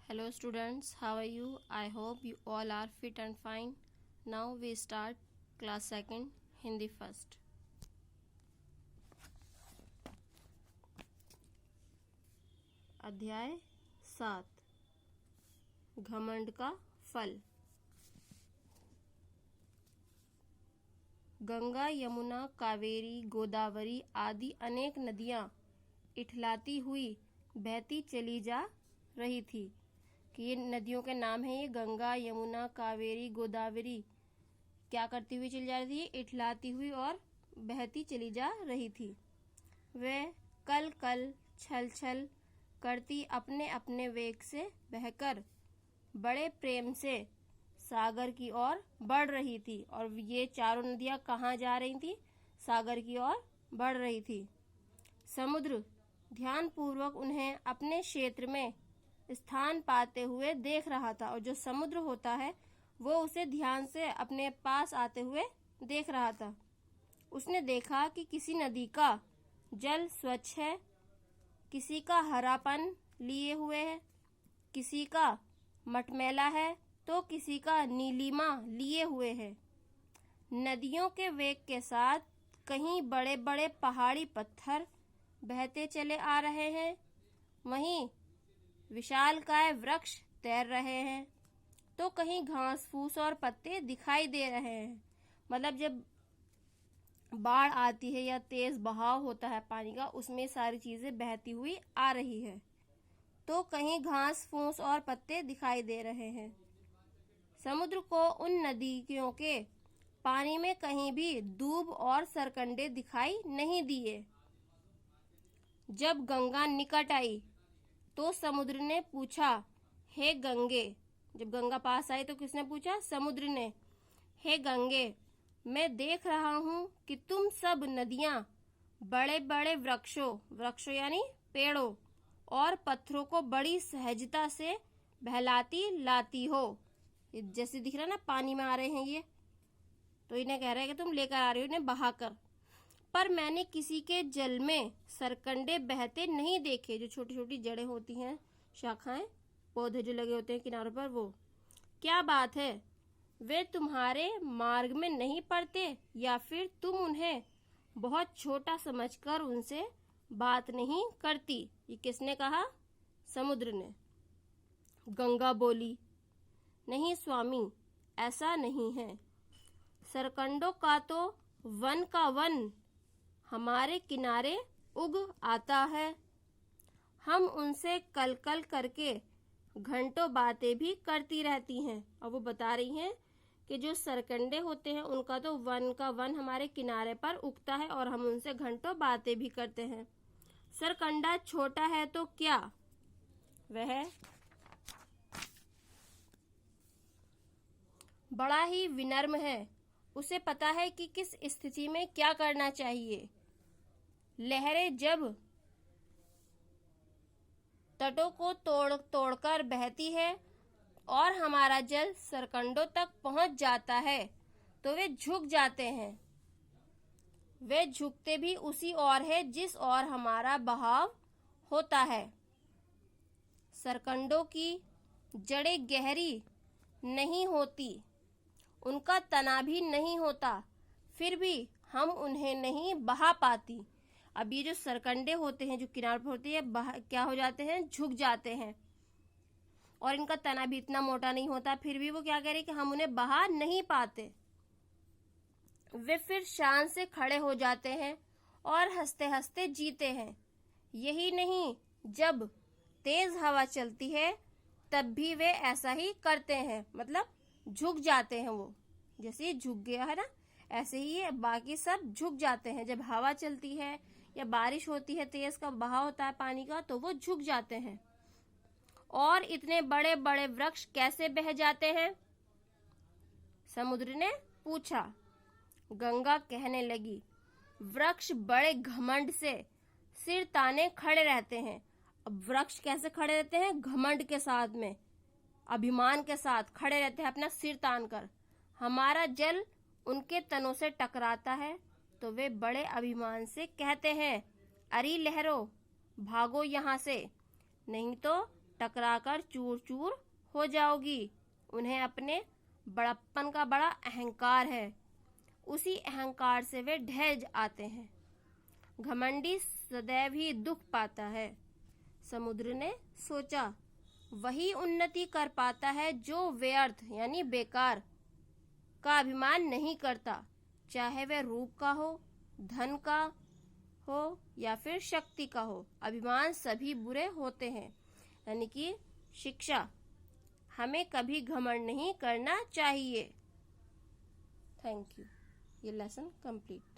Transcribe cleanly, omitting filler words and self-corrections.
Hello students, how are you? I hope you all are fit and fine. Now we start class 2nd, Hindi first. अध्याय 7 घमंड का फल। गंगा, यमुना, कावेरी, गोदावरी आदि अनेक नदियां इठलाती हुई बहती चली जा रही थी। कि ये नदियों के नाम है, ये गंगा, यमुना, कावेरी, गोदावरी क्या करती हुई चली जा रही थी? इठलाती हुई और बहती चली जा रही थी। वे कल कल छल छल करती अपने अपने वेग से बहकर बड़े प्रेम से सागर की ओर बढ़ रही थी। और ये चारों नदियां कहाँ जा रही थी? सागर की ओर बढ़ रही थी। समुद्र ध्यानपूर्वक उन्हें अपने क्षेत्र में स्थान पाते हुए देख रहा था, और जो समुद्र होता है वो उसे ध्यान से अपने पास आते हुए देख रहा था। उसने देखा कि किसी नदी का जल स्वच्छ है, किसी का हरापन लिए हुए है, किसी का मटमैला है तो किसी का नीलिमा लिए हुए है। नदियों के वेग के साथ कहीं बड़े बड़े पहाड़ी पत्थर बहते चले आ रहे हैं, वहीं विशालकाय वृक्ष तैर रहे हैं, तो कहीं घास फूस और पत्ते दिखाई दे रहे हैं। मतलब जब बाढ़ आती है या तेज बहाव होता है पानी का, उसमें सारी चीजें बहती हुई आ रही है, तो कहीं घास फूस और पत्ते दिखाई दे रहे हैं। समुद्र को उन नदियों के पानी में कहीं भी दूब और सरकंडे दिखाई नहीं दिए। जब गंगा निकट आई तो समुद्र ने पूछा, हे गंगे। जब गंगा पास आई तो किसने पूछा? समुद्र ने। हे गंगे, मैं देख रहा हूँ कि तुम सब नदियां बड़े बड़े वृक्षों यानी पेड़ों और पत्थरों को बड़ी सहजता से बहलाती लाती हो। जैसे दिख रहा है ना, पानी में आ रहे हैं ये, तो इन्हें कह रहे हैं कि तुम लेकर आ रही हो इन्हें बहाकर। पर मैंने किसी के जल में सरकंडे बहते नहीं देखे। जो छोटी छोटी जड़ें होती हैं, शाखाएं, पौधे जो लगे होते हैं किनारों पर, वो क्या बात है? वे तुम्हारे मार्ग में नहीं पड़ते, या फिर तुम उन्हें बहुत छोटा समझकर उनसे बात नहीं करती? ये किसने कहा? समुद्र ने। गंगा बोली, नहीं स्वामी, ऐसा नहीं है। सरकंडों का तो वन का वन हमारे किनारे उग आता है। हम उनसे कल कल करके घंटों बातें भी करती रहती हैं। और वो बता रही हैं कि जो सरकंडे होते हैं उनका तो वन का वन हमारे किनारे पर उगता है, और हम उनसे घंटों बातें भी करते हैं। सरकंडा छोटा है तो क्या, वह बड़ा ही विनम्र है। उसे पता है कि किस स्थिति में क्या करना चाहिए। लहरें जब तटों को तोड़कर बहती है और हमारा जल सरकंडों तक पहुंच जाता है, तो वे झुक जाते हैं। वे झुकते भी उसी ओर है जिस ओर हमारा बहाव होता है। सरकंडों की जड़ें गहरी नहीं होती, उनका तना भी नहीं होता, फिर भी हम उन्हें नहीं बहा पाती। अब ये जो सरकंडे होते हैं जो किनारे पर होते हैं, क्या हो जाते हैं? झुक जाते हैं, और इनका तना भी इतना मोटा नहीं होता, फिर भी वो क्या कह रहे हैं कि हम उन्हें बहा नहीं पाते। वे फिर शान से खड़े हो जाते हैं और हंसते हंसते जीते हैं। यही नहीं, जब तेज हवा चलती है तब भी वे ऐसा ही करते हैं, मतलब झुक जाते हैं। वो जैसे झुक गया है ना, ऐसे ही ये बाकी सब झुक जाते हैं। जब हवा चलती है या बारिश होती है, तेज का बहाव होता है पानी का, तो वो झुक जाते हैं। और इतने बड़े बड़े वृक्ष कैसे बह जाते हैं? समुद्र ने पूछा। गंगा कहने लगी, वृक्ष बड़े घमंड से सिर ताने खड़े रहते हैं। अब वृक्ष कैसे खड़े रहते हैं? घमंड के साथ में, अभिमान के साथ खड़े रहते हैं अपना सिर तान कर। हमारा जल उनके तनों से टकराता है तो वे बड़े अभिमान से कहते हैं, अरे लहरों, भागो यहाँ से, नहीं तो टकराकर चूर चूर हो जाओगी। उन्हें अपने बड़प्पन का बड़ा अहंकार है, उसी अहंकार से वे ढह आते हैं। घमंडी सदैव ही दुख पाता है। समुद्र ने सोचा, वही उन्नति कर पाता है जो व्यर्थ यानी बेकार का अभिमान नहीं करता, चाहे वह रूप का हो, धन का हो या फिर शक्ति का हो। अभिमान सभी बुरे होते हैं। यानी कि शिक्षा, हमें कभी घमंड नहीं करना चाहिए। Thank you. ये लेसन कंप्लीट।